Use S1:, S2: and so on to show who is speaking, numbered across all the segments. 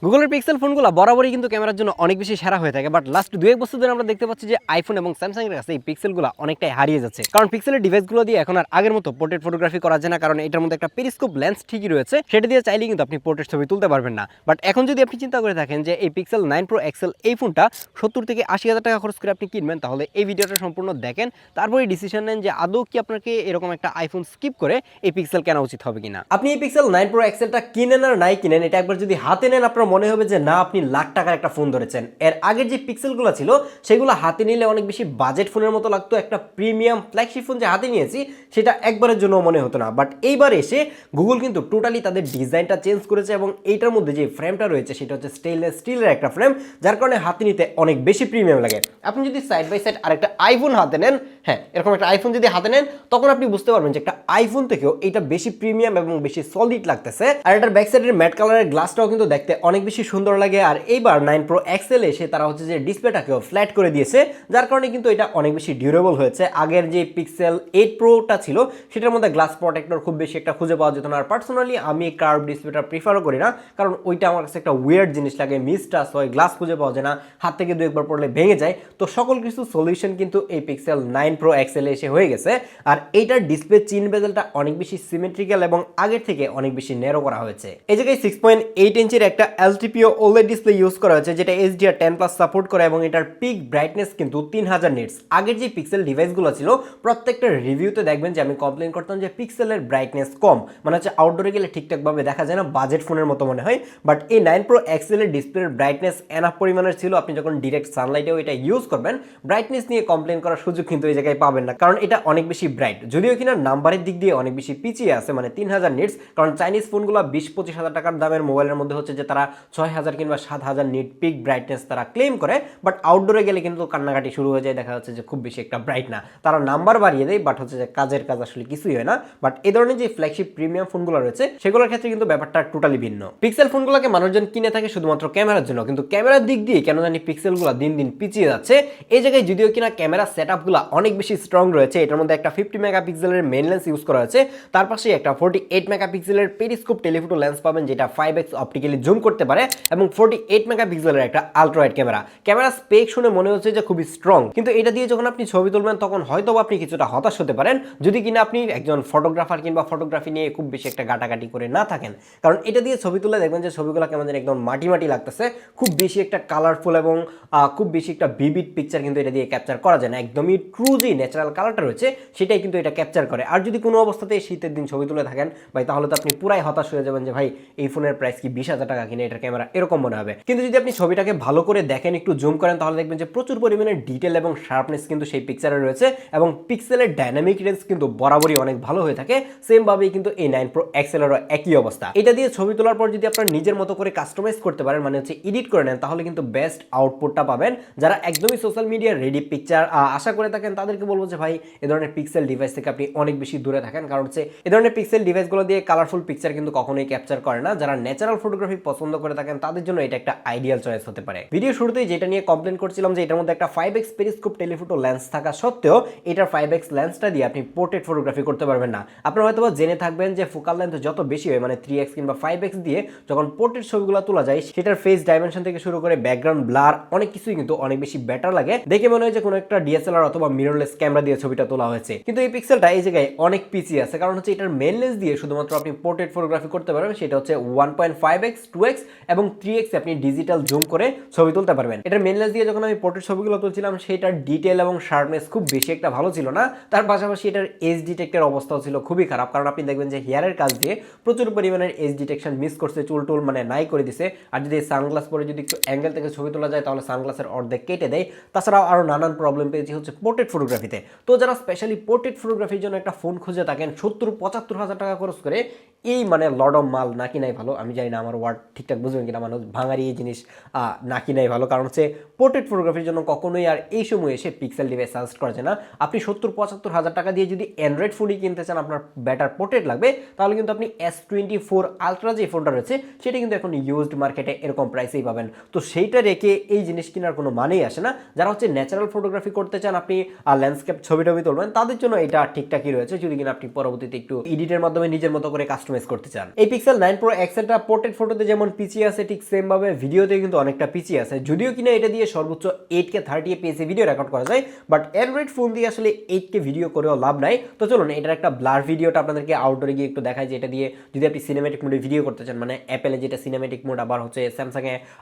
S1: গুগলের পিক্সেল ফোনগুলো বরাবরই কিন্তু ক্যামেরার জন্য অনেক বেশি সেরা হয়ে থাকে, বাট লাস্ট 2-1 বছর ধরে আমরা দেখতে পাচ্ছি যে আইফোন এবং স্যামসাং এর কাছে এই পিক্সেলগুলো অনেকটাই হারিয়ে যাচ্ছে। কারণ পিক্সেলের ডিভাইসগুলো দিয়ে এখন আর আগের মতো পোর্ট্রেট ফটোগ্রাফি করা যায় না, কারণ এটার মধ্যে একটা পেরিস্কোপ লেন্স ঠিকই রয়েছে, সেটা দিয়ে চাইলে কিন্তু আপনি পোর্ট্রেট ছবি তুলতে পারবেন না। বাট এখন যদি আপনি চিন্তা করে থাকেন যে এই পিক্সেল 9 প্রো এক্সেল এই ফোনটা 70 থেকে 80,000 টাকা খরচ করে আপনি কিনবেন, তাহলে এই ভিডিওটা সম্পূর্ণ দেখেন, তারপরে ডিসিশন নেন যে আদৌ কি আপনাকে এরকম একটা আইফোন স্কিপ করে এই পিক্সেল কেনা উচিত হবে কিনা। আপনি এই পিক্সেল 9 প্রো এক্সেলটা কিনেন আর নাই কিনেন, এটা একবার যদি হাতে নেন আপনার মনে হবে যে না, আপনি লাখ টাকার একটা ফোন ধরেছেন। এর আগের যে পিক্সেলগুলো ছিল সেগুলো হাতে নিলে অনেক বেশি বাজেট ফোনের মতো লাগতো, একটা প্রিমিয়াম ফ্ল্যাগশিপ ফোন যে হাতে নিয়েছি সেটা একবারের জন্য মনে হতো না। বাট এইবার এসে গুগল কিন্তু টোটালি তাদের ডিজাইনটা চেঞ্জ করেছে এবং এইটার মধ্যে যে ফ্রেমটা রয়েছে সেটা হচ্ছে স্টেইনলেস স্টিলের একটা ফ্রেম, যার কারণে হাতে নিতে অনেক বেশি প্রিমিয়াম লাগে। আপনি যদি সাইড বাই সাইড আরেকটা আইফোন হাতে নেন, হ্যাঁ এরকম একটা আইফোন যদি হাতে নেন, তখন আপনি বুঝতে পারবেন যে একটা আইফোন থেকেও এটা বেশি প্রিমিয়াম এবং বেশি সলিড লাগতেছে। আর এটার ব্যাক সাইডের ম্যাট কালারের গ্লাসটাও কিন্তু দেখতে অনেক বেশি সুন্দর লাগে। আর এইবার 9 প্রো এক্সেল এসে তারা হচ্ছে যে ডিসপ্লেটাকেও ফ্ল্যাট করে দিয়েছে, যার কারণে কিন্তু এটা অনেক বেশি ডিউরেবল হয়েছে। আগের যে পিক্সেল 8 প্রোটা ছিল সেটার মধ্যে গ্লাস প্রোটেক্টর খুব বেশি একটা খুঁজে পাওয়া যেত না। আর পার্সোনালি আমি কার্ভ ডিসপ্লেটা প্রিফারও করি না, কারণ ওইটা আমার কাছে একটা উইয়ার্ড জিনিস লাগে, মিসটাচ হয়, গ্লাস খুঁজে পাওয়া যায় না, হাত থেকে দু একবার পড়লে ভেঙে যায়। তো সকল কিছু সলিউশন কিন্তু এই পিক্সেল 9 প্রো এক্সেল এসে হয়ে গেছে। আর এইটার ডিসপ্লে চিন বেজেলটা অনেক বেশি সিমেট্রিক্যাল এবং আগের থেকে অনেক বেশি ন্যারো করা হয়েছে। এই জায়গায় 6.8 ইঞ্চির একটা এলটিপিও ওলেড ডিসপ্লে ইউজ করা হয়েছে, যেটা HDR10+ সাপোর্ট করে এবং এটার পিক ব্রাইটনেস কিন্তু 3000 নিটস। আগের যে পিক্সেল ডিভাইসগুলো ছিল প্রত্যেকটা রিভিউতে দেখবেন যে আমি কমপ্লেন করতাম যে পিক্সেলের ব্রাইটনেস কম, মানে হচ্ছে আউটডোরে গেলে ঠিকঠাকভাবে দেখা যায় না, বাজেট ফোনের মতো মনে হয়। বাট এই 9 প্রো এক্সেলের ডিসপ্লের ব্রাইটনেস এনাফ পরিমাণের ছিল, আপনি যখন ডিরেক্ট সানলাইটেও এটা ইউজ করবেন ব্রাইটনেস নিয়ে কমপ্লেন করার সুযোগ কিন্তু এই জায়গায় পাবেন না, কারণ এটা অনেক বেশি ব্রাইট। যদিও কিনা নাম্বারের দিক দিয়ে অনেক বেশি পিছিয়ে আছে, মানে 3000 নিটস, কারণ চাইনিজ ফোনগুলো 20-25 হাজার টাকার দামের মোবাইলের মধ্যে হচ্ছে যে তারা 6000 কিংবা 7000 নিট পিক ব্রাইটনেস তারা ক্লেম করে। বাট আউটডোরে গেলে কিন্তু কান্নাকাটি শুরু হয়ে যায়, দেখা যাচ্ছে যে খুব বেশি একটা ব্রাইট না, তারা নাম্বার বাড়িয়ে দেয়, বাট হচ্ছে যে কাজের কাজ আসলে কিছুই হয় না। বাট এই ধরনের যে ফ্ল্যাগশিপ প্রিমিয়াম ফোনগুলো রয়েছে সেগুলোর ক্ষেত্রে কিন্তু ব্যাপারটা টোটালি ভিন্ন। পিক্সেল ফোনগুলোকে মানুষজন কিনে থাকে শুধুমাত্র ক্যামেরার জন্য, কিন্তু ক্যামেরার দিক দিয়ে কেন জানি পিক্সেলগুলো দিন দিন পিছিয়ে যাচ্ছে। এই জায়গায় যদিও কিনা ক্যামেরা সেটআপগুলো অনেক বেশি স্ট্রং রয়েছে, এটার মধ্যে একটা 50 মেগাপিক্সেলের মেইন লেন্স ইউজ করা হয়েছে, তার পাশে একটা 48 মেগাপিক্সেলের পেরিস্কোপ টেলিফোটো লেন্স পাবেন, যেটা 5x অপটিক্যালি জুম করতে পারে, এবং 48 মেগাপিক্সেলের একটা ultra wide camera. Camera spec শুনে মনে হচ্ছে যে খুবই স্ট্রং, কিন্তু এটা দিয়ে যখন আপনি ছবি তুলবেন তখন হয়তো আপনি কিছুটা হতাশ হতে পারেন, যদি কিনা আপনি একজন ফটোগ্রাফার কিংবা ফটোগ্রাফি নিয়ে খুব বেশি একটা গাটাগাটি করে না থাকেন। কারণ এটা দিয়ে ছবি তুলে দেখবেন যে ছবিগুলো কেমন যেন একদম মাটি মাটি লাগতেছে, খুব বেশি একটা কালারফুল এবং খুব বেশি একটা ভিভিড পিকচার কিন্তু এটা দিয়ে ক্যাপচার করা যায় না। একদমই ট্রু যে ন্যাচারাল কালারটা রয়েছে সেটাই কিন্তু এটা ক্যাপচার করে। আর যদি কোনো অবস্থাতে শীতের দিন ছবি তুলে থাকেন ভাই, তাহলে তো আপনি পুরাই হতাশ হয়ে যাবেন যে ভাই এই ফোনের প্রাইস কি 20,000 টাকা কিনে এটার ক্যামেরা, এরকম মনে হবে। কিন্তু যদি আপনি ছবিটাকে ভালো করে দেখেন, একটু জুম করেন, তাহলে দেখবেন যে প্রচুর পরিমাণে ডিটেল এবং শার্পনেস কিন্তু সেই পিকচারে রয়েছে, এবং পিক্সেলের ডাইনামিক রেঞ্জ কিন্তু বরাবরই অনেক ভালো হয়ে থাকে। সেম ভাবেই কিন্তু এই 9 প্রো এক্সেলেরও একই অবস্থা। এটা দিয়ে ছবি তোলার পর যদি আপনার নিজের মতো করে কাস্টমাইজ করতে পারেন, মানে হচ্ছে এডিট করে নেন, তাহলে কিন্তু বেস্ট আউটপুটটা পাবেন। যারা একদমই সোশ্যাল মিডিয়া রেডি পিকচার আশা করে থাকেন তাদেরকে বলবো যে ভাই এ ধরনের পিক্সেল ডিভাইস থেকে আপনি অনেক বেশি দূরে থাকেন, কারণ হচ্ছে এ ধরনের পিক্সেল ডিভাইসগুলো দিয়ে কালারফুল পিকচার কিন্তু কখনোই ক্যাপচার করে না। যারা ন্যাচারাল ফটোগ্রাফি পছন্দ করে থাকেন তাদের জন্য এটা একটা আইডিয়াল চয়েস হতে পারে। ভিডিও শুরুতেই যেটা নিয়ে কমপ্লেন করছিলাম যে এটার মধ্যে একটা 5x পেরিস্কোপ টেলিফোটো লেন্স থাকা সত্ত্বেও এটার 5x লেন্সটা দিয়ে আপনি পোর্ট্রেট ফটোগ্রাফি করতে পারবেন না। আপনারা হয়তো জেনে থাকবেন যে ফোকাল লেন্থ যত বেশি হয়, মানে 3x কিংবা 5x দিয়ে যখন পোর্ট্রেট ছবিগুলো তোলা যায়, সেটার ফেস ডাইমেনশন থেকে শুরু করে ব্যাকগ্রাউন্ড ব্লার অনেক কিছুই কিন্তু অনেক বেশি বেটার লাগে, দেখে মনে হয় যে কোনো একটা ডিএসএলআর অথবা মিররলেস ক্যামেরা দিয়ে ছবিটা তোলা হয়েছে। কিন্তু এই পিক্সেলটা এই জায়গায় অনেক পিছিয়ে আছে, কারণ হচ্ছে এটার মেইন লেন্স দিয়ে শুধুমাত্র আপনি পোর্ট্রেট ফটোগ্রাফি করতে পারবেন, সেটা হচ্ছে 1.5x 2x এবং 3x আপনি ডিজিটাল জুম করে ছবি তুলতে পারবেন। এটার মেইন লেন্স দিয়ে যখন আমি পোর্ট্রেট ছবিগুলো তুলছিলাম সেটার ডিটেল এবং শার্পনেস খুব বেশি একটা ভালো ছিল না। তার পাশাপাশি এটার এজ ডিটেক্টের অবস্থাও ছিল খুবই খারাপ, কারণ আপনি দেখবেন যে হেয়ারের কাজ দিয়ে প্রচুর পরিমাণের এজ ডিটেকশন মিস করছে, চুল টুল মানে নাই করে দিছে। আর যদি সানগ্লাস পরে যদি একটু অ্যাঙ্গেল থেকে ছবি তোলা যায় তাহলে সানগ্লাসের অর্ধেক কেটে দেয়। তাছাড়াও আরও নানান প্রবলেম পেয়েছি হচ্ছে পোর্ট্রেট ফটোগ্রাফিতে। তো যারা স্পেশালি পোর্ট্রেট ফটোগ্রাফির জন্য একটা ফোন খুঁজে থাকেন 70-75 হাজার টাকা খরচ করে, এই মানে লড অফ মাল না কিনাই ভালো। আমি জানি না আমার ওয়ার্ড ঠিকঠাক বুঝবেন কিনা, মানুষ ভাঙারি এই জিনিস না কিনাই ভালো, কারণ হচ্ছে পোর্ট্রেট ফটোগ্রাফির জন্য কখনোই আর এই সময় এসে পিক্সেল ডিভাইস সাজেস্ট করা যায় না। আপনি 70-75 হাজার টাকা দিয়ে যদি অ্যান্ড্রয়েড ফোনই কিনতে চান, আপনার বেটার পোর্ট্রেট লাগবে, তাহলে কিন্তু আপনি S24 আলট্রা যে ফোনটা রয়েছে সেটা কিন্তু এখন ইউজড মার্কেটে এরকম প্রাইসেই পাবেন। তো সেইটা রেখে এই জিনিস কেনার কোনো মানেই আসে না। যারা হচ্ছে ন্যাচারাল ফটোগ্রাফি করতে চান, আপনি ল্যান্ডস্কেপ ছবি টবি তুলবেন তাদের জন্য এটা ঠিকঠাকই রয়েছে, যদি কিনা আপনি পরবর্তীতে একটু এডিটের মাধ্যমে নিজের মতো করে কাস্টমাইজ করতে চান। এই পিক্সেল 9 প্রো এক্সেলটা পোর্ট্রেট ফটোতে যেমন পিছিয়ে আছে ঠিক সেম ভাবে ভিডিওতে কিন্তু অনেকটা পিছিয়ে আছে, যদিও কিনা এটা দিয়ে সর্বোচ্চ 8K 30 fps ভিডিও রেকর্ড করা যায়, বাট অ্যান্ড্রয়েড ফোন দিয়ে আসলে 8K ভিডিও করেও লাভ নাই। তো চলুন এটার একটা ব্লার ভিডিওটা আপনাদেরকে আউটডোরে গিয়ে একটু দেখায়, যে এটা দিয়ে যদি আপনি সিনেমেটিক মোডে ভিডিও করতে চান, মানে অ্যাপেলে যেটা সিনেমেটিক মোড, আবার হচ্ছে স্যামসাংয়ে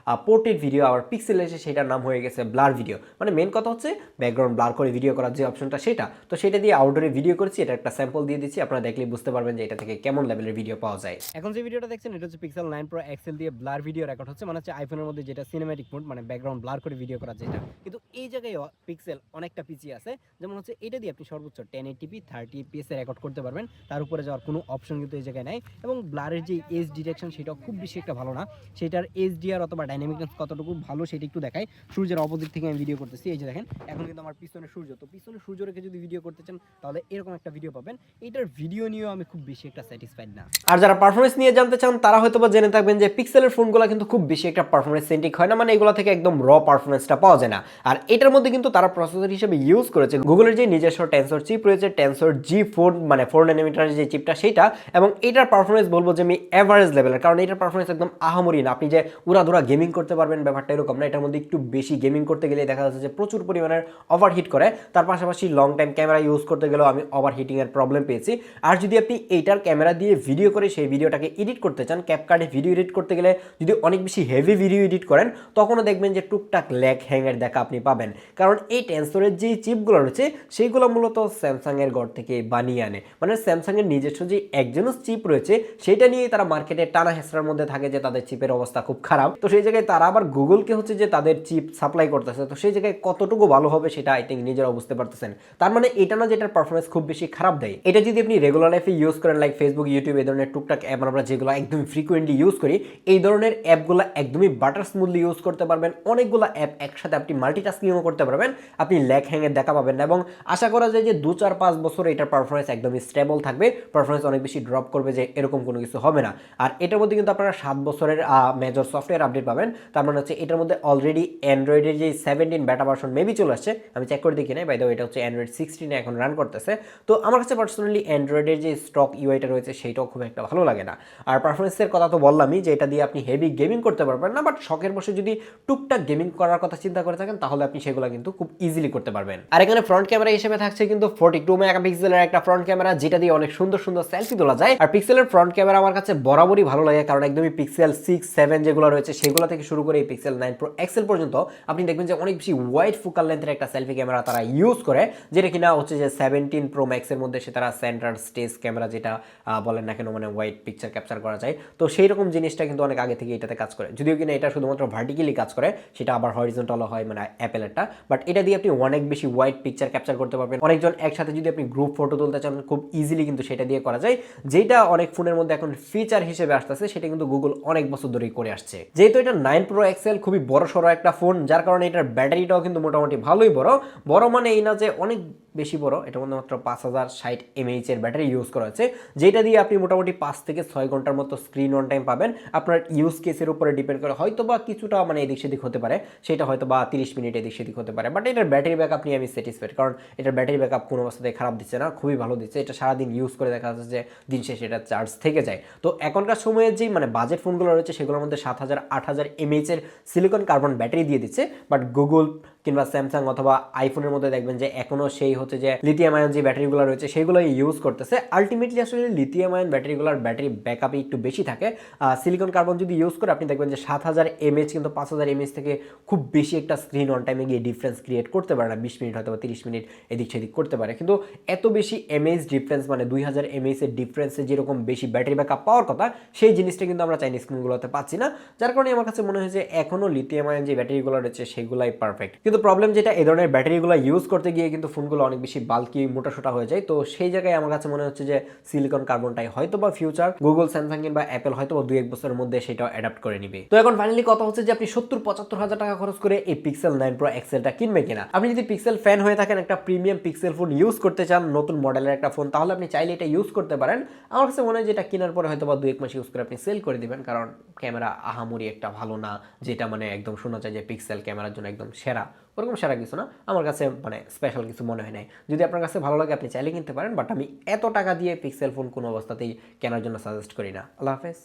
S1: পোর্ট্রেট ভিডিও, আবার পিক্সেল এসে সেটার নাম হয়ে গেছে ব্লার ভিডিও। মানে মেন কথা হচ্ছে ব্যাকগ্রাউন্ড ব্লার করে ভিডিও করার যে অপশনটা সেটা, তো সেটা দিয়ে আউটডোরে ভিডিও করেছি। এটা একটা স্যাম্পল দিয়ে দিচ্ছি, আপনারা দেখলেই বুঝতে পারবেন যে এটা থেকে কেমন লেভেলের ভিডিও পাওয়া যায়। এখন যে ভিডিওটা দেখছেন এটা হচ্ছে পিক্সেল 9 প্রো এক্সেল দিয়ে ব্লার ভিডিও রেকর্ড হচ্ছে, মানে হচ্ছে আইফোনের মধ্যে যেটা সিনেমেটিক মোড, মানে ব্যাকগ্রাউন্ড ব্লার করে ভিডিও করা যেটা, কিন্তু এই জায়গায় পিক্সেল অনেকটা পিছিয়ে আছে। যেমন হচ্ছে এটা দিয়ে আপনি সর্বোচ্চ 1080p 30 fps রেকর্ড করতে পারবেন, তার উপরে যাওয়ার কোনো অপশন কিন্তু এই জায়গায় নাই। এবং ব্লারের যে এজ ডিটেকশন সেটাও খুব বেশি একটা ভালো না, সেটার এইচডিআর অথবা ডাইনামিক রেঞ্জ কতটুকু ভালো সেটা একটু দেখাই। সূর্যের অপোজিট থেকে আমি ভিডিও করতেছি, এই যে দেখেন এখন কিন্তু আমার পিছনে সূর্য, তো পিছনে সূর্য রেখে যদি ভিডিও করতে চান তাহলে এরকম একটা ভিডিও পাবেন। এটার ভিডিও নিয়েও আমি খুব বেশি একটা স্যাটিসফাইড না। আর যারা পারফরমেন্স নিয়ে জানতে চান তারা হয়তো বা জেনে থাকবেন যে পিক্সেলের ফোনগুলো কিন্তু খুব বেশি একটা পারফরমেন্স সেন্ট্রিক হয় না, মানে এগুলো থেকে একদম র পারফরমেন্সটা পাওয়া যায় না। আর এটার মধ্যে কিন্তু তারা প্রসেসর হিসেবে ইউজ করেছে গুগলের যে নিজস্ব টেনসর চিপ রয়েছে, টেনসর G4, মানে 4 ন্যানোমিটারের যে চিপটা সেটা, এবং এটার পারফরমেন্স বলবো যে আমি এভারেজ লেভেলের, কারণ এটার পারফরমেন্স একদম আহামরি না। আপনি যে উড়াধুরা গেমিং করতে পারবেন ব্যাপারটা এরকম না, এটার মধ্যে একটু বেশি গেমিং করতে গেলে দেখা যাচ্ছে যে প্রচুর পরিমাণের ওভারহিট করে। তার পাশাপাশি লং টাইম ক্যামেরা ইউজ করতে গেলেও আমি ওভারহিটিং এর প্রবলেম পেয়েছি। আর যদি আপনি এইটার ক্যামেরা দিয়ে ভিডিও করে সেই ভিডিওটাকে এডিট করতে চান, ক্যাপকাটে ভিডিও এডিট করতে গেলে যদি অনেক বেশি হেভি ভিডিও এডিট করেন তখনও দেখবেন যে টুকটাক ল্যাগ হ্যাংয়ের দেখা আপনি পাবেন, কারণ এই টেনসরের যে চিপগুলো রয়েছে সেইগুলো মূলত স্যামসাংয়ের ঘর থেকে বানিয়ে আনে। মানে স্যামসাংয়ের নিজস্ব যে একজনও চিপ রয়েছে সেটা নিয়ে তারা মার্কেটে টানা হেসরার মধ্যে থাকে যে তাদের চিপের অবস্থা খুব খারাপ। তো সেই জায়গায় তারা আবার গুগলকে হচ্ছে যে তাদের চিপ সাপ্লাই করতেছে, তো সেই জায়গায় কতটুকু ভালো হবে সেটা আই থিঙ্ক নিজেরাও বুঝতে পারতেছেন। তার মানে এটা না যেটার পারফরমেন্স খুব বেশি খারাপ দেয়। এটা যদি আপনি রেগুলার লাইফে ইউজ করেন, লাইক ফেসবুক, ইউটিউব, এই ধরনের টুকটাক অ্যাপ আমরা যেগুলো একদম ফ্রিকুয়েন্টলি ইউজ করি, এই ধরনের অ্যাপগুলো একদমই বাটার স্মুথলি ইউজ করতে পারবেন। অনেকগুলো অ্যাপ একসাথে আপনি মাল্টিটাস্কিংও করতে পারবেন, আপনি ল্যাগ হ্যাংয়ের দেখা পাবেন না। এবং আশা করা যায় যে 2-4-5 বছর এটার পারফরমেন্স একদমই স্টেবল থাকবে, পারফরমেন্স অনেক বেশি ড্রপ করবে যে এরকম কোনো কিছু হবে না। আর এটার মধ্যে কিন্তু আপনারা 7 বছরের মেজর সফটওয়্যার আপডেট পাবেন। তার মানে হচ্ছে এটার মধ্যে অলরেডি অ্যান্ড্রয়েডের যে 17 বেটা ভার্সন মেবি চলে আসছে, আমি চেক করে দেখি নাই, বাই দ্য ওয়ে এটা হচ্ছে অ্যান্ড্রয়েড 16 এখন রান করতেছে। তো আমার কাছে পার্সোনালি অ্যান্ড্রয়েডের যে স্টক ইউআইটা রয়েছে সেইটাও খুব একটা ভালো লাগে না। আর পারফরমেন্সের কথা তো বললামই যে এটা দিয়ে আপনি হেভি গেমিং করতে পারবেন না, বাট শখের বসে যদি টুকটাক গেমিং করার কথা চিন্তা করে থাকেন তাহলে আপনি সেগুলো কিন্তু খুব ইজিলি করতে পারবেন। আর এখানে ফ্রন্ট ক্যামেরা হিসেবে থাকছে কিন্তু 42 মেগাপিক্সেলের একটা ফ্রন্ট ক্যামেরা, যেটা দিয়ে অনেক সুন্দর সুন্দর সেলফি তোলা যায়। আর পিক্সেলের ফ্রন্ট ক্যামেরা আমার কাছে বরাবরই ভালো লাগে, কারণ একদমই পিক্সেল 6, 7 যেগুলো রয়েছে সেগুলো থেকে শুরু করে এই পিক্সেল 9 প্রো এক্সেল পর্যন্ত আপনি দেখবেন যে অনেক বেশি ওয়াইড ফোকাল লেন্থের একটা সেলফি ক্যামেরা তারা ইউজ করে, যেটা কিনা হচ্ছে যে 17 প্রো ম্যাক্সের মধ্যে সে তারা সেন্টার স্টেজ ক্যামেরা যেটা বলেন না কেন, মানে ওয়াইড পিকচার ক্যাপচার করা যায়। তো সেই রকম জিনিসটা কিন্তু অনেক আগে থেকে এটাতে কাজ করে, যদিও কিনা এটা শুধুমাত্র ভার্টিক্যালি কাজ করে, সেটা আবার হরিজন্টাল হয় মানে অ্যাপেলেরটা, বাট এটা দিয়ে আপনি অনেক বেশি ওয়াইড পিকচার ক্যাপচার করতে পারবেন। অনেকজন একসাথে যদি আপনি গ্রুপ ফটো তুলতে চান খুব ইজিলি কিন্তু সেটা দিয়ে করা যায়, যেটা অনেক ফোনের মধ্যে এখন ফিচার হিসেবে আসতেছে, সেটা কিন্তু গুগল অনেক বছর ধরেই করে আসছে। যেহেতু এটা 9 প্রো এক্সেল খুবই বড় সড়ো একটা ফোন, যার কারণে এটার ব্যাটারিটাও কিন্তু মোটামুটি ভালোই বড়। বড় মানে এই না যে অনেক বেশি বড়, এটার মধ্যে মাত্র 5060 mAh এর ব্যাটারি ইউজ করা হয়েছে, যেটা দিয়ে আপনি মোটামুটি 5 থেকে 6 ঘন্টার মতো স্ক্রিন অন টাইম পাবেন। আপনার ইউজ কেসের উপরে ডিপেন্ড করে, হয়তো বা কিছুটা মানে এদিক সেদিক হতে পারে, সেটা হয়তো বা 30 মিনিট এদিক সেদিক হতে পারে, বাট এটার ব্যাটারি ব্যাকআপ নিয়ে আমি স্যাটিসফাইড, কারণ এটার ব্যাটারি ব্যাকআপ কোনো অবস্থাতে খারাপ দিচ্ছে না, খুবই ভালো দিচ্ছে। এটা সারাদিন ইউজ করে দেখা যাচ্ছে যে দিন শেষে এটা চার্জ থেকে যায়। তো এখনকার সময়ে যেই মানে বাজেট ফোনগুলো রয়েছে সেগুলোর মধ্যে 7000-8000 mAh এর সিলিকন কার্বন ব্যাটারি দিয়ে দিচ্ছে, বাট গুগল কিংবা স্যামসাং অথবা আইফোনের মধ্যে দেখবেন যে এখনো সেই হচ্ছে যে লিথিয়াম আয়ন যে ব্যাটারিগুলো রয়েছে সেগুলো ইউজ করতেছে। আলটিমেটলি আসলে লিথিয়াম আয়ন ব্যাটারিগুলোর ব্যাটারি ব্যাকআপই একটু বেশি থাকে। সিলিকন কার্বন যদি ইউজ করে আপনি দেখবেন যে 7000 mAh কিন্তু 5000 mAh থেকে খুব বেশি একটা স্ক্রিন অন টাইমে গিয়ে ডিফারেন্স ক্রিয়েট করতে পারে না, 20 মিনিট হয়তো 30 মিনিট এদিক সেদিক করতে পারে, কিন্তু এত বেশি mAh ডিফারেন্স মানে 2000 mAh এর ডিফারেন্সে যেরকম বেশি ব্যাটারি ব্যাকআপ পাওয়ার কথা সেই জিনিসটা কিন্তু আমরা চাইনিজ ফোনগুলোতে পাচ্ছি না, যার কারণে আমার কাছে মনে হয় যে এখনও লিথিয়াম আয়ন যে ব্যাটারিগুলো রয়েছে সেগুলাই পারফেক্ট। কিন্তু প্রবলেম যেটা এই ধরনের ব্যাটারিগুলো ইউজ করতে গিয়ে কিন্তু ফোনগুলো অনেক বেশি বাল্কি মোটাসোটা হয়ে যায়, তো সেই জায়গায় আমার কাছে মনে হচ্ছে যে সিলিকন কার্বনটাই হয়তো বা ফিউচার, গুগল, স্যামসাং কিংবা অ্যাপেল হয়তো 2-1 বছরের মধ্যে সেটাও অ্যাডাপ্ট করে নিবে। তো এখন ফাইনালি কথা হচ্ছে যে আপনি 70-75 হাজার টাকা খরচ করে এই পিক্সেল 9 প্রো এক্সেলটা কিনবে কিনা। আপনি যদি পিক্সেল ফ্যান হয়ে থাকেন, একটা প্রিমিয়াম পিক্সেল ফোন ইউজ করতে চান, নতুন মডেলের একটা ফোন, তাহলে আপনি চাইলে এটা ইউজ করতে পারেন। আমার কাছে মনে হয় যে এটা কেনার পরে হয়তো বা 2-1 মাস ইউজ করে আপনি সেল করে দিবেন, কারণ ক্যামেরা আহামরি একটা ভালো না, যেটা মানে একদম শোনা যায় যে পিক্সেল ক্যামেরার জন্য একদম সেরা ওরকম সেরা কিছু না, আমার কাছে মানে স্পেশাল কিছু মনে হয় নাই। যদি আপনার কাছে ভালো লাগে আপনি চাইলে কিনতে পারেন, বাট আমি এত টাকা দিয়ে পিক্সেল ফোন কোনো অবস্থাতেই কেনার জন্য সাজেস্ট করি না। আল্লাহ হাফেজ।